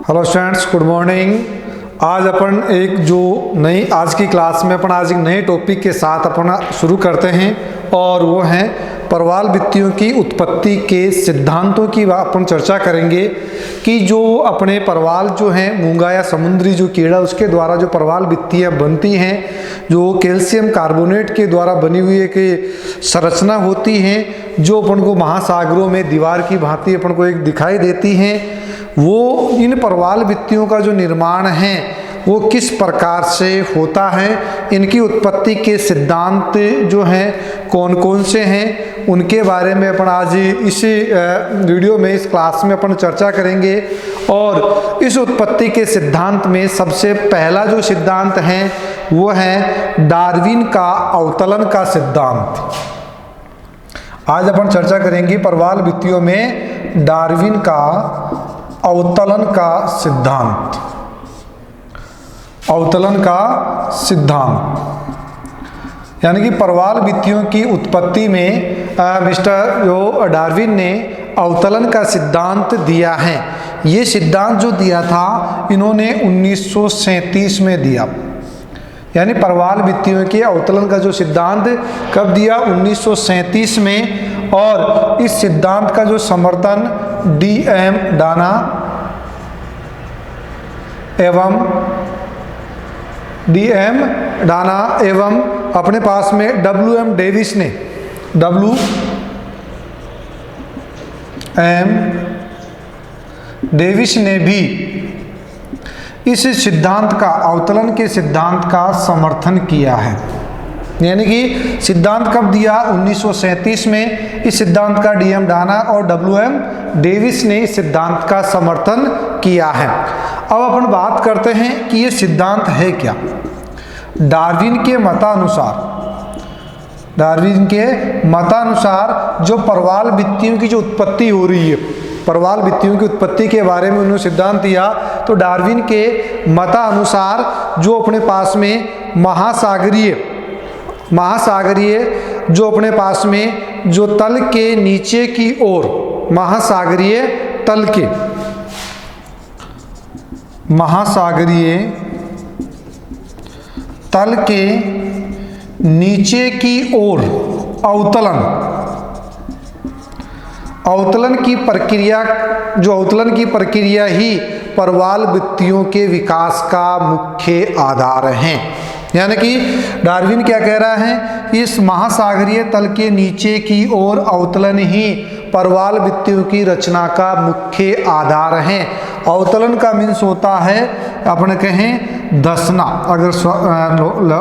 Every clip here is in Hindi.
Hello students, good morning. आज अपन आज की क्लास में अपन आज एक नए टॉपिक के साथ अपना शुरू करते हैं और वो है परवाल भित्तियों की उत्पत्ति के सिद्धांतों की अपन चर्चा करेंगे कि जो अपने परवाल जो हैं मूंगा या समुद्री जो कीड़ा उसके द्वारा जो परवाल भित्तियाँ बनती हैं, जो कैल्शियम कार्बोनेट के द्वारा बनी हुई एक संरचना होती हैं जो अपन को महासागरों में दीवार की भांति अपन को एक दिखाई देती हैं, वो इन परवाल भित्तियों का जो निर्माण है वो किस प्रकार से होता है, इनकी उत्पत्ति के सिद्धांत जो हैं कौन कौन से हैं, उनके बारे में अपन आज इस वीडियो में इस क्लास में अपन चर्चा करेंगे। और इस उत्पत्ति के सिद्धांत में सबसे पहला जो सिद्धांत है वो है डार्विन का अवतलन का सिद्धांत। आज अपन चर्चा करेंगे परवाल भित्तियों में डार्विन का अवतलन का सिद्धांत। अवतलन का सिद्धांत यानी कि परवाल भित्तियों की उत्पत्ति में मिस्टर जो डार्विन ने अवतलन का सिद्धांत दिया है। ये सिद्धांत जो दिया था इन्होंने 1937 में दिया, यानी परवाल भित्तियों के अवतलन का जो सिद्धांत कब दिया, 1937 में। और इस सिद्धांत का जो समर्थन D.M. डाना एवं अपने पास में W.M. डेविस ने भी इस सिद्धांत का, अवतलन के सिद्धांत का समर्थन किया है। यानी कि सिद्धांत कब दिया, 1937 में। इस सिद्धांत का D.M. डाना और W.M. डेविस ने इस सिद्धांत का समर्थन किया है। अब अपन बात करते हैं कि ये सिद्धांत है क्या। डार्विन के मतानुसार जो परवाल भित्तियों की जो उत्पत्ति हो रही है, परवाल भित्तियों की उत्पत्ति के बारे में उन्होंने सिद्धांत दिया। तो डार्विन के मतानुसार जो अपने पास में महासागरीय जो अपने पास में जो तल के नीचे की ओर, महासागरीय तल के नीचे की ओर अवतलन की प्रक्रिया ही परवाल भित्तियों के विकास का मुख्य आधार है। यानी कि डार्विन क्या कह रहा है, इस महासागरीय तल के नीचे की ओर अवतलन ही परवाल भित्तियों की रचना का मुख्य आधार है। अवतलन का मीन्स होता है अपने कहें धंसना। अगर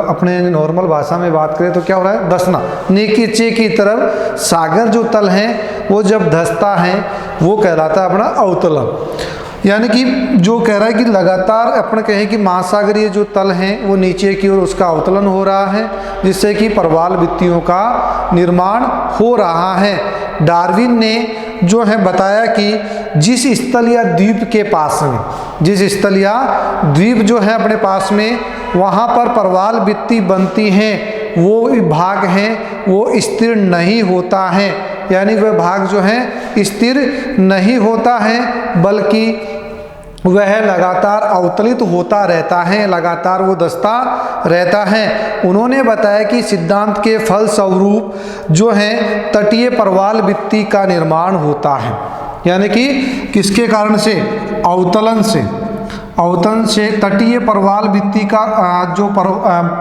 अपने नॉर्मल भाषा में बात करें तो क्या हो रहा है, धंसना। नीचे की तरफ सागर जो तल है वो जब धंसता है वो कहलाता है अपना अवतलन। यानी कि जो कह रहा है कि लगातार अपन कहें कि महासागरीय जो तल हैं वो नीचे की ओर उसका अवतलन हो रहा है, जिससे कि परवाल भित्तियों का निर्माण हो रहा है। डार्विन ने जो है बताया कि जिस स्थल या द्वीप के पास में, जिस स्थल या द्वीप जो है अपने पास में, वहाँ पर परवाल भित्ति बनती हैं, वो भाग हैं वो स्थिर नहीं होता है। यानी वह भाग जो है स्थिर नहीं होता है, बल्कि वह लगातार अवतलित होता रहता है, लगातार वो धंसता रहता है। उन्होंने बताया कि सिद्धांत के फलस्वरूप जो है तटीय परवाल भित्ति का निर्माण होता है। यानी कि किसके कारण से, अवतलन से तटीय परवाल भित्ति का जो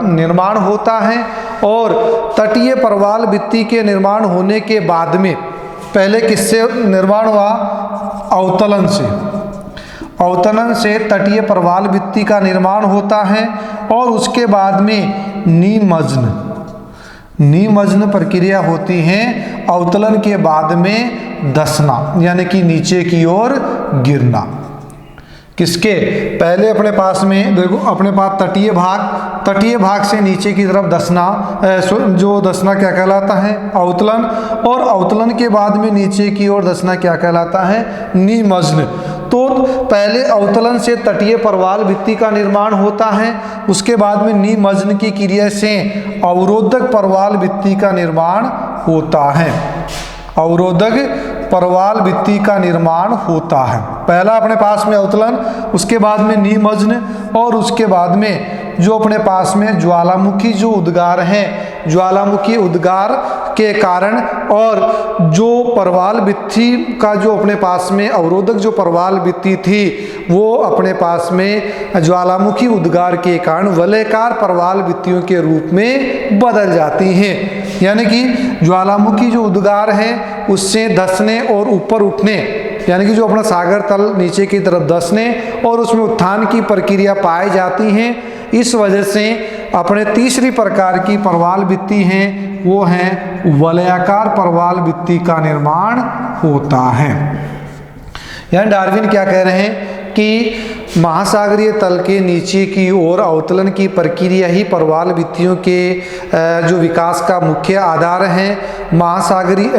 निर्माण होता है। और तटीय परवाल भित्ति के निर्माण होने के बाद में पहले किससे निर्माण हुआ, अवतलन से तटीय परवाल भित्ति का निर्माण होता है। और उसके बाद में निमज्जन प्रक्रिया होती है। अवतलन के बाद में धंसना यानी कि नीचे की ओर गिरना। किसके, पहले अपने पास में देखो, अपने पास तटीय भाग से नीचे की तरफ धंसना, जो धंसना क्या कहलाता है, अवतलन। और अवतलन के बाद में नीचे की ओर धंसना क्या कहलाता है, निमज्जन। तो पहले अवतलन से तटीय परवाल भित्ति का निर्माण होता है, उसके बाद में निमज्जन की क्रिया से अवरोधक परवाल भित्ति का निर्माण होता है। अवरोधक परवाल भित्ति का निर्माण होता है। पहला अपने पास में अवतलन, उसके बाद में निमज्न और उसके बाद में जो अपने पास में ज्वालामुखी जो उद्गार हैं, ज्वालामुखी उद्गार के कारण और जो परवाल भित्ति का जो अपने पास में अवरोधक जो परवाल भित्ति थी वो अपने पास में ज्वालामुखी उद्गार के कारण वलयकार परवाल भित्तियों के रूप में बदल जाती हैं। यानी कि ज्वालामुखी जो उद्गार है उससे धंसने और ऊपर उठने, यानी कि जो अपना सागर तल नीचे की तरफ धंसने और उसमें उत्थान की प्रक्रिया पाई जाती हैं। इस वजह से अपने तीसरी प्रकार की परवाल भित्ति हैं वो है वलयाकार परवाल भित्ति का निर्माण होता है। यानी डार्विन क्या कह रहे हैं कि महासागरीय तल के नीचे की ओर अवतलन की प्रक्रिया ही परवाल भित्तियों के जो विकास का मुख्य आधार है। महासागरीय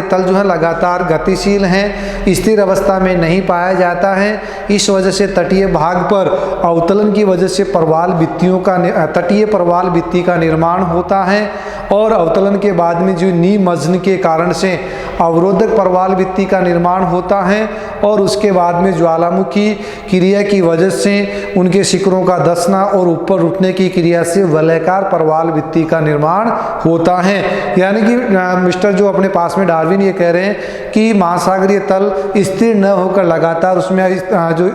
तल जो है लगातार गतिशील हैं, स्थिर अवस्था में नहीं पाया जाता है। इस वजह से तटीय भाग पर अवतलन की वजह से परवाल भित्तियों का तटीय परवाल भित्ति का निर्माण होता है और अवतलन के बाद में जो निमज्न के कारण से अवरोधक परवाल भित्ति का निर्माण होता है और उसके बाद में ज्वालामुखी क्रिया की वजह से उनके शिखरों का धंसना और ऊपर उठने की क्रिया से वलयकार परवाल भित्ति का निर्माण होता है। यानी कि मिस्टर जो अपने पास में डार्विन ये कह रहे हैं कि महासागरीय तल स्थिर न होकर लगातार उसमें जो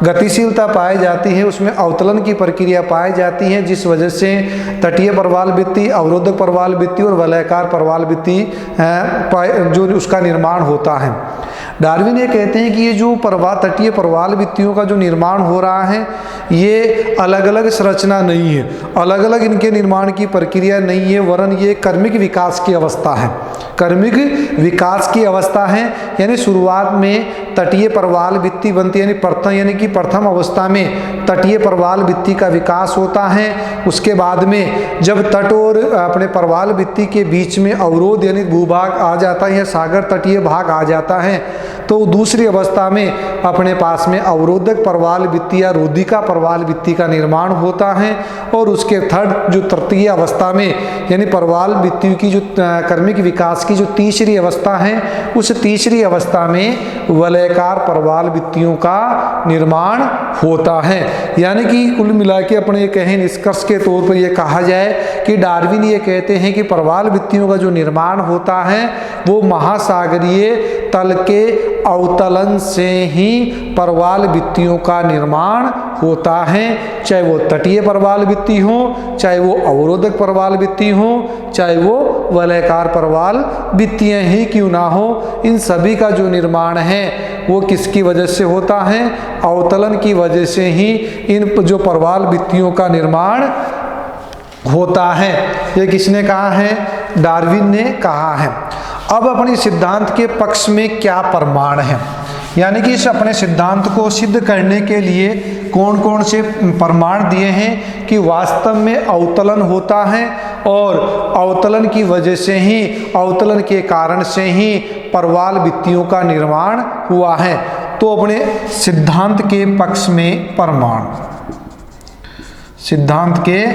गतिशीलता पाई जाती है उसमें अवतलन की प्रक्रिया पाई जाती है, जिस वजह से तटीय परवाल भित्ति, अवरोधक परवाल भित्ति और वलयकार परवाल भित्ति जो उसका निर्माण होता है। डार्विन ये कहते हैं कि ये जो तटीय परवाल भित्तियों का जो निर्माण हो रहा है ये अलग अलग संरचना नहीं है, अलग अलग इनके निर्माण की प्रक्रिया नहीं है, वरन ये कर्मिक विकास की अवस्था है। कर्मिक विकास की अवस्था है, यानी शुरुआत में तटीय परवाल भित्ति बनती है, यानी कि प्रथम अवस्था में तटीय परवाल भित्ति का विकास होता है। उसके बाद में जब तट और अपने परवाल भित्ति के बीच में अवरोध यानी भूभाग आ जाता है, सागर तटीय भाग आ जाता है, तो दूसरी अवस्था में अपने पास में अवरोधक परवाल भित्ति या रोधिका परवाल भित्ति का निर्माण होता है और उसके थर्ड जो तृतीय अवस्था में यानी परवाल भित्ति की जो कर्मिक विकास की जो तीसरी अवस्था है उस तीसरी अवस्था में वलयकार परवाल भित्तियों का निर्माण होता है। यानी कि कुल मिला के अपने ये कहें निष्कर्ष के तौर पर यह कहा जाए कि डार्विन ये कहते हैं कि परवाल भित्तियों का जो निर्माण होता है वो महासागरीय तल के अवतलन से ही परवाल भित्तियों का निर्माण होता है, चाहे वो तटीय परवाल भित्ति हो, चाहे वो अवरोधक परवाल भित्ति हो, चाहे वो वलयकार परवाल भित्तियां ही क्यों ना हो। इन सभी का जो निर्माण है वो किसकी वजह से होता है? अवतलन की वजह से ही इन जो परवाल भित्तियों का निर्माण होता है। ये किसने कहा है? डार्विन ने कहा है। अब अपने सिद्धांत के पक्ष में क्या प्रमाण है, यानी कि इस अपने सिद्धांत को सिद्ध करने के लिए कौन कौन से प्रमाण दिए हैं कि वास्तव में अवतलन होता है और अवतलन की वजह से ही, अवतलन के कारण से ही परवाल भित्तियों का निर्माण हुआ है। तो अपने सिद्धांत के पक्ष में प्रमाण, सिद्धांत के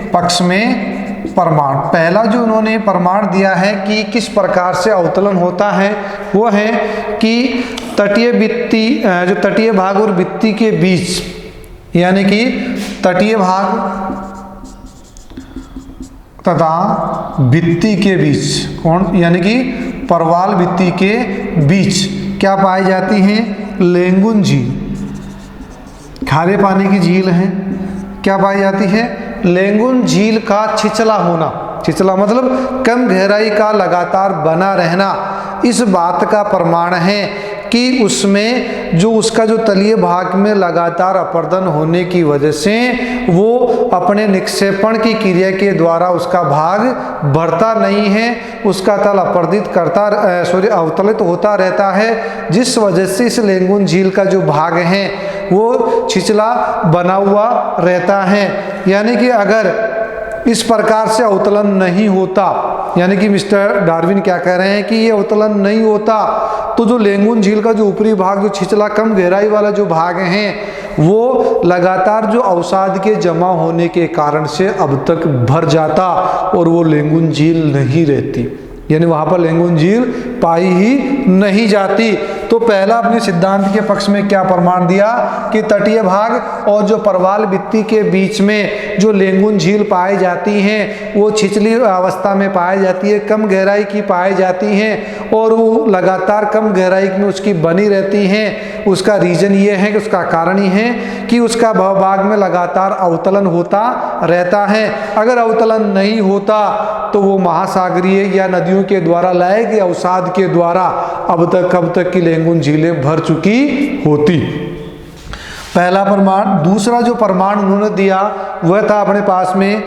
पक्ष में प्रमाण, पहला जो उन्होंने प्रमाण दिया है कि किस प्रकार से अवतलन होता है वो है कि तटीय भित्ति जो तटीय भाग और भित्ति के बीच, यानी कि तटीय भाग तथा भित्ति के बीच कौन, यानी कि परवाल भित्ति के बीच क्या पाई जाती है? लेंगुन झील, खारे पानी की झील है। क्या पाई जाती है? लेंगुन झील का छिछला होना, छिछला मतलब कम गहराई का लगातार बना रहना, इस बात का प्रमाण है कि उसमें जो उसका जो तलीय भाग में लगातार अपरदन होने की वजह से वो अपने निक्षेपण की क्रिया के द्वारा उसका भाग बढ़ता नहीं है, उसका तल अपरदित करता अवतलित होता रहता है, जिस वजह से इस लेंगुन झील का जो भाग है वो छिछला बना हुआ रहता है। यानी कि अगर इस प्रकार से अवतलन नहीं होता, यानी कि मिस्टर डार्विन क्या कह रहे हैं कि ये अवतलन नहीं होता तो जो लेंगुन झील का जो ऊपरी भाग, जो छिछला कम गहराई वाला जो भाग है वो लगातार जो अवसाद के जमा होने के कारण से अब तक भर जाता और वो लेंगुन झील नहीं रहती। यानी वहाँ पर लेंगुन झील पाई ही नहीं जाती। तो पहला अपने सिद्धांत के पक्ष में क्या प्रमाण दिया कि तटीय भाग और जो परवाल भित्ति के बीच में जो लेंगुन झील पाई जाती हैं वो छिछली अवस्था में पाई जाती है, कम गहराई की पाई जाती हैं और वो लगातार कम गहराई में उसकी बनी रहती हैं। उसका रीजन ये है कि उसका कारण ये है कि उसका भवभाग में लगातार अवतलन होता रहता है। अगर अवतलन नहीं होता तो वो महासागरीय या नदियों के द्वारा लाए गए अवसाद के द्वारा अब तक की लेंगुन झीलें भर चुकी होती। पहला प्रमाण। दूसरा जो प्रमाण उन्होंने दिया वह था अपने पास में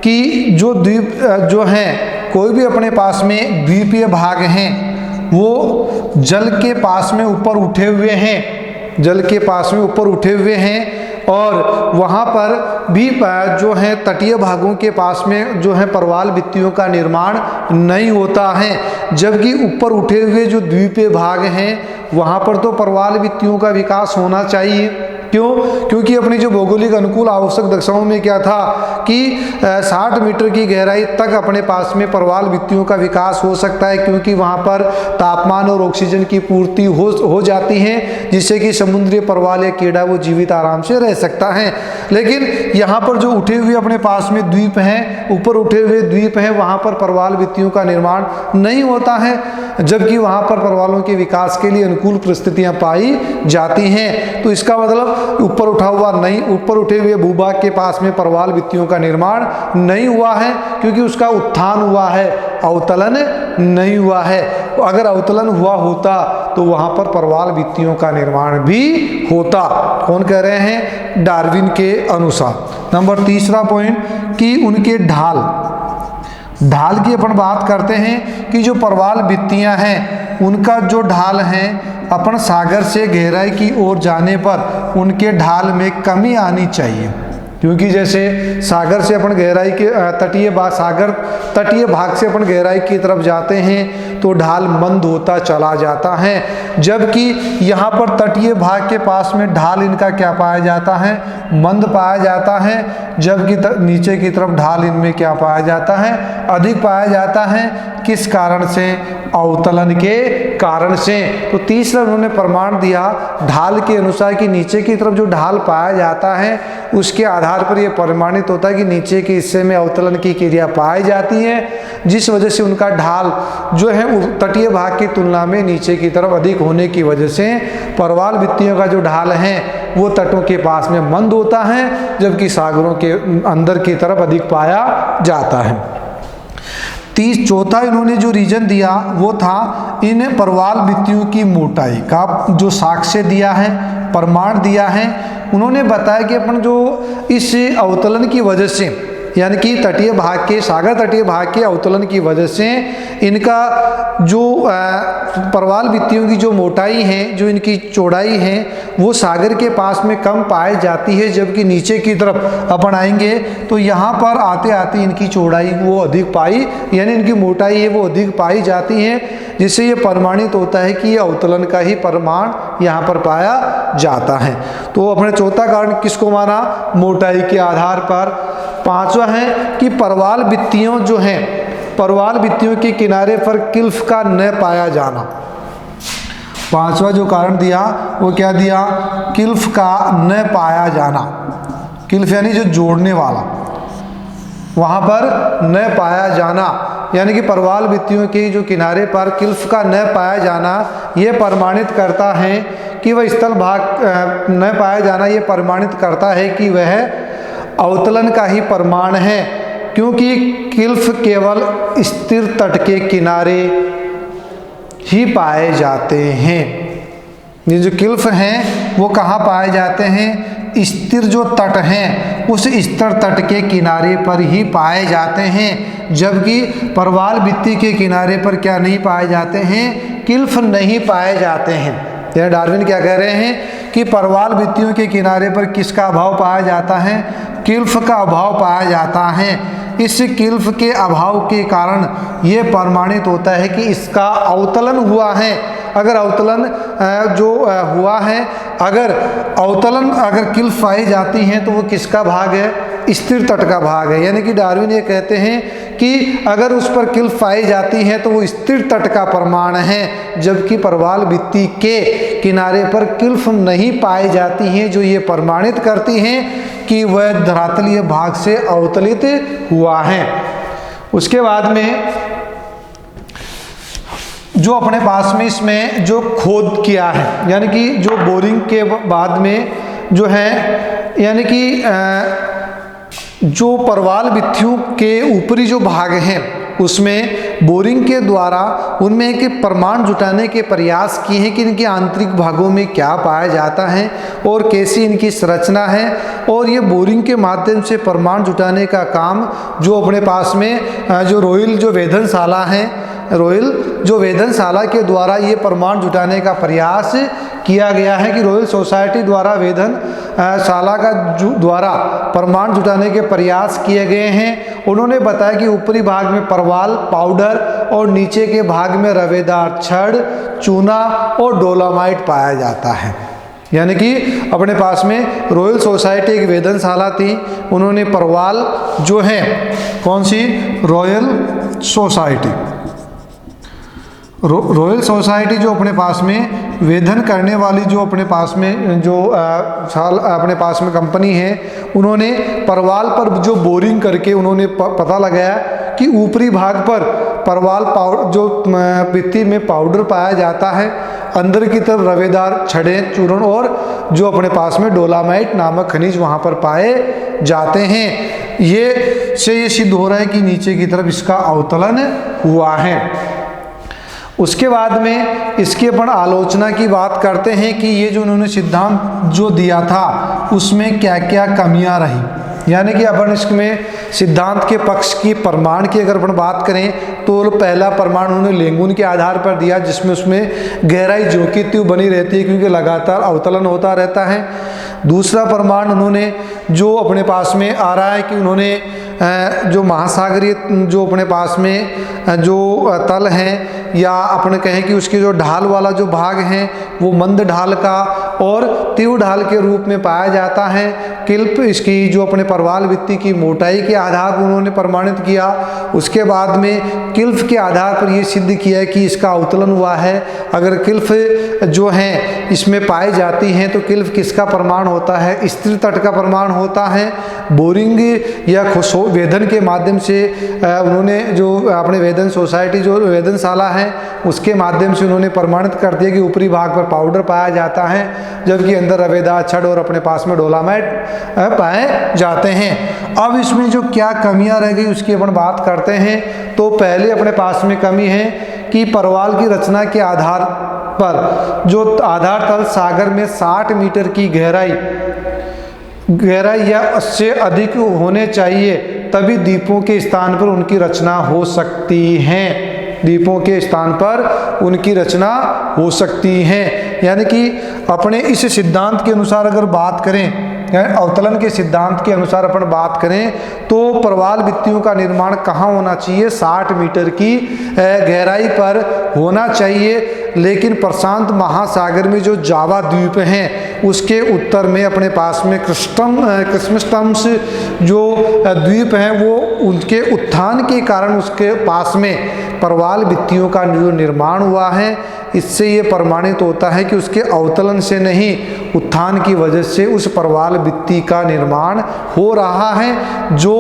कि जो द्वीप जो हैं, कोई भी अपने पास में द्वीपीय भाग हैं वो जल के पास में ऊपर उठे हुए हैं, जल के पास में ऊपर उठे हुए हैं और वहाँ पर भी जो है तटीय भागों के पास में जो है परवाल भित्तियों का निर्माण नहीं होता है। जबकि ऊपर उठे हुए जो द्वीपीय भाग हैं वहाँ पर तो परवाल भित्तियों का विकास होना चाहिए। क्यों? क्योंकि अपनी जो भौगोलिक अनुकूल आवश्यक दशाओं में क्या था कि 60 मीटर की गहराई तक अपने पास में परवाल भित्तियों का विकास हो सकता है, क्योंकि वहाँ पर तापमान और ऑक्सीजन की पूर्ति हो जाती है, जिससे कि समुद्री परवाल या कीड़ा वो जीवित आराम से रह सकता है। लेकिन यहाँ पर जो उठे हुए अपने पास में द्वीप हैं, ऊपर उठे हुए द्वीप हैं, वहाँ पर परवाल भित्तियों का निर्माण नहीं होता है, जबकि वहाँ पर परवालों के विकास के लिए अनुकूल परिस्थितियाँ पाई जाती हैं। तो इसका मतलब ऊपर उठे हुए भूभाग के पास में परवाल भित्तियों का निर्माण नहीं हुआ है, क्योंकि उसका उत्थान हुआ है, अवतलन नहीं हुआ है। अगर अवतलन हुआ होता तो वहाँ पर परवाल भित्तियों का निर्माण भी होता। कौन कह रहे हैं? डार्विन के अनुसार। नंबर तीसरा पॉइंट कि उनके ढाल की अपन बात करते हैं कि जो परवाल भित्तियां हैं उनका जो ढाल है अपन सागर से गहराई की ओर जाने पर उनके ढाल में कमी आनी चाहिए। क्योंकि जैसे सागर से अपन गहराई के तटीय भाग से अपन गहराई की तरफ जाते हैं तो ढाल मंद होता चला जाता है, जबकि यहाँ पर तटीय भाग के पास में ढाल इनका क्या पाया जाता है? मंद पाया जाता है, जबकि नीचे की तरफ ढाल इनमें क्या पाया जाता है? अधिक पाया जाता है। किस कारण से? अवतलन के कारण से। तो तीसरा उन्होंने प्रमाण दिया ढाल के अनुसार कि नीचे की तरफ जो ढाल पाया जाता है उसके आधार पर यह प्रमाणित होता है कि नीचे के हिस्से में अवतलन की क्रिया पाई जाती है, जिस वजह से उनका ढाल जो है तटीय भाग की तुलना में नीचे की तरफ अधिक होने की वजह से परवाल भित्तियों का जो ढाल है वो तटों के पास में मंद होता है, जबकि सागरों के अंदर की तरफ अधिक पाया जाता है। चौथा इन्होंने जो रीजन दिया वो था इन परवाल भित्तियों की मोटाई का जो साक्ष्य दिया है, प्रमाण दिया है। उन्होंने बताया कि अपन जो इस अवतलन की वजह से, यानी कि तटीय भाग के सागर तटीय भाग के अवतलन की वजह से इनका जो परवाल भित्तियों की जो मोटाई है, जो इनकी चौड़ाई है वो सागर के पास में कम पाई जाती है, जबकि नीचे की तरफ अपन आएंगे तो यहाँ पर आते आते इनकी चौड़ाई वो अधिक पाई, यानी इनकी मोटाई है वो अधिक पाई जाती है, जिससे ये प्रमाणित होता है कि ये अवतलन का ही प्रमाण यहाँ पर पाया जाता है। तो अपने चौथा कारण किसको माना? मोटाई के आधार पर। पांचवा है कि परवाल भित्तियों जो हैं, परवाल भित्तियों के किनारे पर किल्फ का न पाया जाना। पांचवा जो कारण दिया वो क्या दिया? किल्फ का न पाया जाना। किल्फ यानी जो जोड़ने वाला, वहाँ पर न पाया जाना, यानी कि परवाल भित्तियों के जो किनारे पर किल्फ का न पाया जाना ये प्रमाणित करता है कि वह स्थल भाग न पाया जाना ये प्रमाणित करता है कि वह अवतलन का ही प्रमाण है, क्योंकि किल्फ केवल स्थिर तट के किनारे ही पाए जाते हैं। ये जो किल्फ हैं वो कहाँ पाए जाते हैं? स्थिर जो तट हैं उस स्थिर तट के किनारे पर ही पाए जाते हैं, जबकि परवाल भित्ति के किनारे पर क्या नहीं पाए जाते हैं? किल्फ नहीं पाए जाते हैं। यह डार्विन क्या कह रहे हैं कि परवाल भित्तियों के किनारे पर किसका अभाव पाया जाता है? किल्फ का अभाव पाया जाता है। इस किल्फ के अभाव के कारण ये प्रमाणित होता है कि इसका अवतलन हुआ है। अगर अवतलन जो हुआ है, अगर किल्फ पाई जाती हैं तो वो किसका भाग है? स्थिर तट का भाग है। यानी कि डार्विन ये कहते हैं कि अगर उस पर किल्फ पाई जाती हैं तो वो स्थिर तट का प्रमाण है, जबकि प्रवाल भित्ति के किनारे पर किल्फ नहीं पाई जाती हैं, जो ये प्रमाणित करती हैं कि वह धरातलीय भाग से अवतलित हुआ है। उसके बाद में जो अपने पास में इसमें जो खोद किया है, यानी कि जो बोरिंग के बाद में जो है, यानी कि जो परवाल भित्तियों के ऊपरी जो भाग हैं उसमें बोरिंग के द्वारा उनमें एक प्रमाण जुटाने के प्रयास किए हैं कि इनके आंतरिक भागों में क्या पाया जाता है और कैसी इनकी संरचना है। और ये बोरिंग के माध्यम से प्रमाण जुटाने का काम जो अपने पास में जो रॉयल जो वेधनशाला है, रॉयल जो वेधनशाला के द्वारा ये प्रमाण जुटाने का प्रयास किया गया है कि रॉयल सोसाइटी द्वारा वेधनशाला का द्वारा प्रमाण जुटाने के प्रयास किए गए हैं। उन्होंने बताया कि ऊपरी भाग में परवाल पाउडर और नीचे के भाग में रवेदार छड़, चूना और डोलामाइट पाया जाता है। यानी कि अपने पास में रॉयल सोसाइटी एक वेधनशाला थी, उन्होंने परवाल जो है कौन सी रॉयल सोसाइटी, रॉयल सोसाइटी जो अपने पास में वेधन करने वाली जो अपने पास में जो अपने पास में कंपनी है, उन्होंने परवाल पर जो बोरिंग करके उन्होंने पता लगाया कि ऊपरी भाग पर परवाल पाउडर जो भित्ति में पाउडर पाया जाता है, अंदर की तरफ रवेदार छड़े चूर्ण और जो अपने पास में डोलामाइट नामक खनिज वहाँ पर पाए जाते हैं। ये सिद्ध हो रहा है कि नीचे की तरफ इसका अवतलन हुआ है। उसके बाद में इसकी अपन आलोचना की बात करते हैं कि ये जो उन्होंने सिद्धांत जो दिया था उसमें क्या क्या कमियां रही। यानी कि अपन इसमें सिद्धांत के पक्ष की प्रमाण की अगर अपन बात करें तो पहला प्रमाण उन्होंने लेंगुन के आधार पर दिया, जिसमें उसमें गहराई जो की त्यों बनी रहती है क्योंकि लगातार अवतलन होता रहता है। दूसरा प्रमाण उन्होंने जो अपने पास में आ रहा है कि उन्होंने जो महासागरीय जो अपने पास में जो तल हैं या अपने कहें कि उसके जो ढाल वाला जो भाग है वो मंद ढाल का और तीव्र ढाल के रूप में पाया जाता है। किल्प इसकी जो अपने परवाल भित्ति की मोटाई के आधार पर उन्होंने प्रमाणित किया। उसके बाद में किल्फ के आधार पर ये सिद्ध किया है कि इसका अवतलन हुआ है। अगर किल्फ जो है इसमें पाई जाती हैं तो किल्फ किसका प्रमाण होता है, स्थिर तट का प्रमाण होता है। बोरिंग या वेधन के माध्यम से उन्होंने जो अपने वेधन सोसाइटी जो वेधनशाला है उसके माध्यम से उन्होंने प्रमाणित कर दिया कि ऊपरी भाग पर पाउडर पाया जाता है, जबकि अंदर रवेदार छड़ और अपने पास में डोलामाइट पाए जाते हैं। अब इसमें जो क्या कमियां रह गई उसकी अपन बात करते हैं। तो पहले अपने पास में कमी है कि परवाल की रचना के आधार पर जो आधार तल सागर में 60 मीटर की गहराई या उससे अधिक होने चाहिए, तभी द्वीपों के स्थान पर उनकी रचना हो सकती है। द्वीपों के स्थान पर उनकी रचना हो सकती है। यानी कि अपने इस सिद्धांत के अनुसार अगर बात करें, अवतलन के सिद्धांत के अनुसार अपन बात करें तो परवाल भित्तियों का निर्माण कहाँ होना चाहिए, 60 मीटर की गहराई पर होना चाहिए। लेकिन प्रशांत महासागर में जो जावा द्वीप हैं उसके उत्तर में अपने पास में क्रिस्मस्टम्स जो द्वीप हैं वो उनके उत्थान के कारण उसके पास में परवाल भित्तियों का जो निर्माण हुआ है, इससे ये प्रमाणित होता है कि उसके अवतलन से नहीं उत्थान की वजह से उस परवाल भित्ति का निर्माण हो रहा है, जो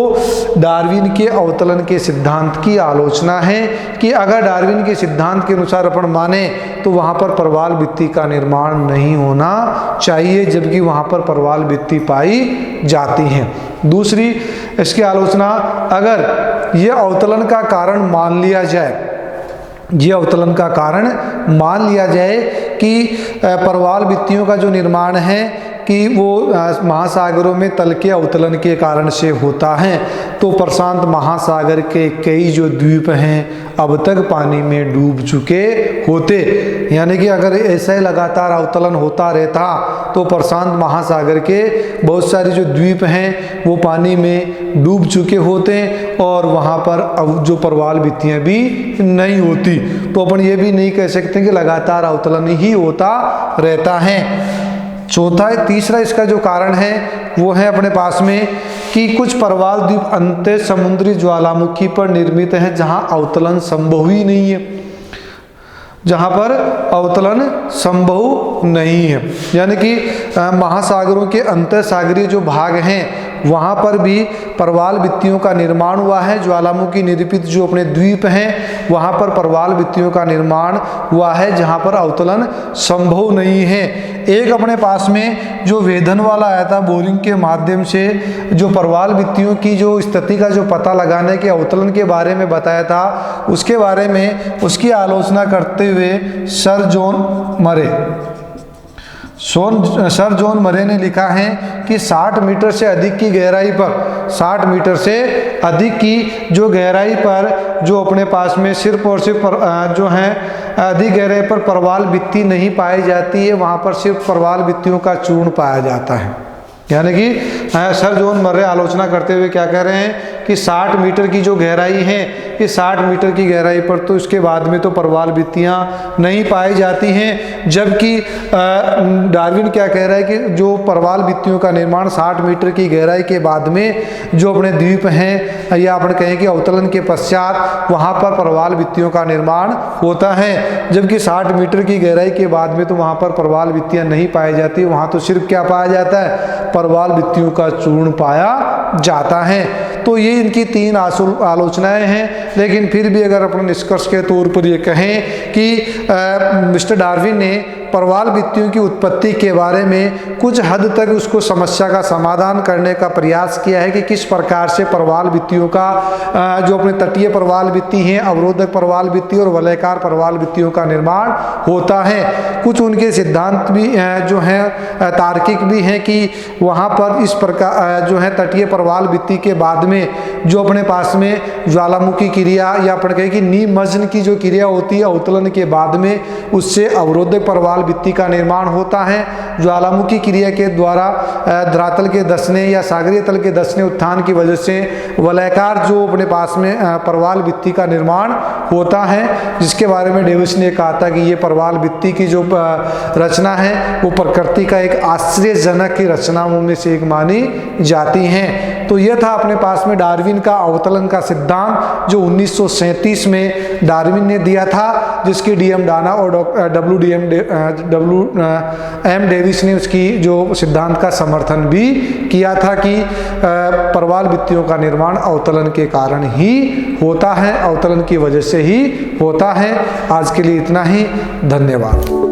डार्विन के अवतलन के सिद्धांत की आलोचना है कि अगर डार्विन के सिद्धांत के अनुसार अपन माने तो वहाँ पर परवाल भित्ति का निर्माण नहीं होना चाहिए, जबकि वहाँ पर परवाल भित्ति पाई जाती है। दूसरी इसकी आलोचना, अगर ये अवतलन का कारण मान लिया जाए, ये अवतलन का कारण मान लिया जाए कि परवाल भित्तियों का जो निर्माण है कि वो महासागरों में तल के अवतलन के कारण से होता है, तो प्रशांत महासागर के कई जो द्वीप हैं अब तक पानी में डूब चुके होते। यानी कि अगर ऐसा ही लगातार अवतलन होता रहता तो प्रशांत महासागर के बहुत सारे जो द्वीप हैं वो पानी में डूब चुके होते और वहाँ पर अब जो परवाल भित्तियाँ भी नहीं होती। तो अपन ये भी नहीं कह सकते कि लगातार अवतलन ही होता रहता है। तीसरा इसका जो कारण है वो है अपने पास में कि कुछ प्रवाल द्वीप अंत्य समुद्री ज्वालामुखी पर निर्मित हैं जहां अवतलन संभव ही नहीं है, जहां पर अवतलन संभव नहीं है। यानी कि महासागरों के अंतर सागरीय जो भाग हैं वहाँ पर भी प्रवाल भित्तियों का निर्माण हुआ है। ज्वालामुखी निरूपित जो अपने द्वीप हैं वहाँ पर प्रवाल भित्तियों का निर्माण हुआ है जहाँ पर अवतलन संभव नहीं है। एक अपने पास में जो वेधन वाला आया था बोरिंग के माध्यम से जो प्रवाल भित्तियों की जो स्थिति का जो पता लगाने के अवतलन के बारे में बताया था, उसके बारे में उसकी आलोचना करते हुए सर जॉन मरे ने लिखा है कि 60 मीटर से अधिक की गहराई पर 60 मीटर से अधिक की जो गहराई पर जो अपने पास में सिर्फ और सिर्फ जो है अधिक गहराई पर प्रवाल भित्ति नहीं पाई जाती है, वहाँ पर सिर्फ प्रवाल भित्तियों का चूर्ण पाया जाता है। यानी कि सर जॉन मरे आलोचना करते हुए क्या कह रहे हैं कि 60 मीटर की जो गहराई है, इस 60 मीटर की गहराई पर तो इसके बाद में तो प्रवाल भित्तियाँ नहीं पाई जाती हैं, जबकि डार्विन क्या कह रहा है कि जो प्रवाल भित्तियों का निर्माण 60 मीटर की गहराई के बाद में जो अपने द्वीप हैं या अपन कहें कि अवतलन के पश्चात वहाँ पर प्रवाल भित्तियों का निर्माण होता है, जबकि 60 मीटर की गहराई के बाद में तो वहाँ पर प्रवाल भित्तियाँ नहीं पाई जाती, वहाँ तो सिर्फ क्या पाया जाता है, प्रवाल भित्तियों का चूर्ण पाया जाता है। तो ये इनकी 3 आलोचनाएं हैं। लेकिन फिर भी अगर अपने निष्कर्ष के तौर पर ये कहें कि मिस्टर डार्विन ने प्रवाल भित्तियों की उत्पत्ति के बारे में कुछ हद तक उसको समस्या का समाधान करने का प्रयास किया है कि किस प्रकार से प्रवाल भित्तियों का जो अपने तटीय प्रवाल भित्ति हैं, अवरोधक प्रवाल भित्ति और वलयाकार प्रवाल भित्तियों का निर्माण होता है। कुछ उनके सिद्धांत भी जो हैं तार्किक भी हैं कि वहाँ पर इस प्रकार जो है तटीय प्रवाल भित्ति के बाद में जो अपने पास में ज्वालामुखी क्रिया या अपन कहें कि निमज्जन की जो क्रिया होती है अवतलन के बाद में, उससे अवरोधक प्रवाल भित्ति का निर्माण होता है। ज्वालामुखी क्रिया के द्वारा धरातल के धंसने या सागरीय तल के धंसने उत्थान की वजह से वलयाकार जो अपने पास में प्रवाल भित्ति का निर्माण होता है, जिसके बारे में डेविस ने कहा था कि ये प्रवाल भित्ति की जो रचना है वो प्रकृति का एक आश्चर्यजनक की रचनाओं में से एक मानी जाती हैं। तो यह था अपने पास में डार्विन का अवतलन का सिद्धांत जो 1937 में डार्विन ने दिया था, जिसकी DM डाना और WM डेविस ने उसकी जो सिद्धांत का समर्थन भी किया था कि प्रवाल भित्तियों का निर्माण अवतलन के कारण ही होता है, अवतलन की वजह से ही होता है। आज के लिए इतना ही, धन्यवाद।